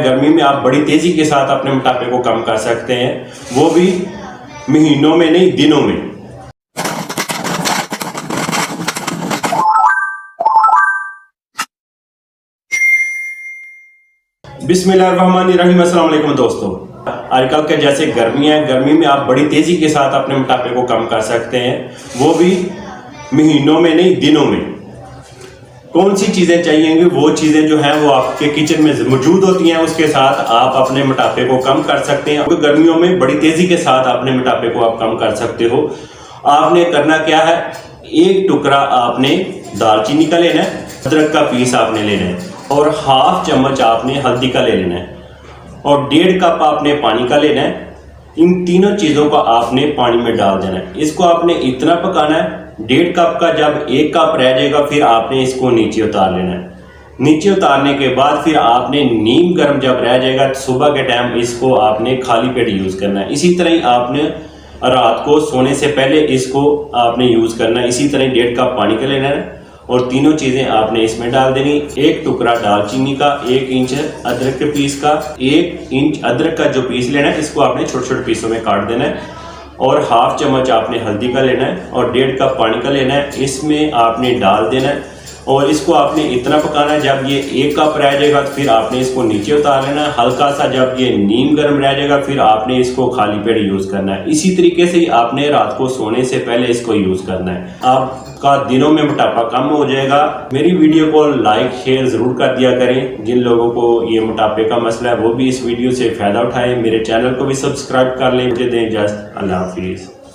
गर्मी में आप बड़ी तेजी के साथ अपने मोटापे को कम कर सकते हैं, वो भी महीनों में नहीं, दिनों में। बिस्मिल्लाहिर्रहमानिर्रहीम। अस्सलाम वालेकुम दोस्तों, आजकल के जैसे गर्मी है, गर्मी में आप बड़ी तेजी के साथ अपने मोटापे को कम कर सकते हैं, वो भी महीनों में नहीं, दिनों में। कौन सी चीज़ें चाहिएंगी? वो चीज़ें जो हैं वो आपके किचन में मौजूद होती हैं, उसके साथ आप अपने मोटापे को कम कर सकते हैं। गर्मियों में बड़ी तेज़ी के साथ अपने मोटापे को आप कम कर सकते हो। आपने करना क्या है, एक टुकड़ा आपने दालचीनी का लेना है, अदरक का पीस आपने लेना है, और हाफ चम्मच आपने हल्दी का ले लेना है, और 1.5 कप आपने पानी का लेना है। इन तीनों चीज़ों को आपने पानी में डाल देना है। इसको आपने इतना पकाना है, 1.5 कप का जब 1 कप रह जाएगा फिर आपने इसको नीचे उतार लेना है। नीचे उतारने के बाद फिर आपने नीम गर्म जब रह जाएगा, सुबह के टाइम इसको आपने खाली पेट यूज़ करना है। इसी तरह ही आपने रात को सोने से पहले इसको आपने यूज़ करना है। इसी तरह 1.5 कप पानी का लेना है और तीनों चीज़ें आपने इसमें डाल देनी। 1 टुकड़ा दालचीनी का, 1 इंच अदरक के पीस का, 1 इंच अदरक का जो पीस लेना है इसको आपने छोटे छोटे पीसों में काट देना है, और हाफ चम्मच आपने हल्दी का लेना है, और 1.5 कप पानी का लेना है, इसमें आपने डाल देना है, और इसको आपने इतना पकाना है जब ये 1 कप रह जाएगा फिर आपने इसको नीचे उतार लेना है। हल्का सा जब ये नीम गर्म रह जाएगा फिर आपने इसको खाली पेट यूज़ करना है। इसी तरीके से ही आपने रात को सोने से पहले इसको यूज़ करना है। आपका दिनों में मोटापा कम हो जाएगा। मेरी वीडियो को लाइक शेयर ज़रूर कर दिया करें। जिन लोगों को ये मोटापे का मसला है वो भी इस वीडियो से फ़ायदा उठाएं। मेरे चैनल को भी सब्सक्राइब कर लें। मुझे दें इजाज़त। अल्लाह हाफिज़।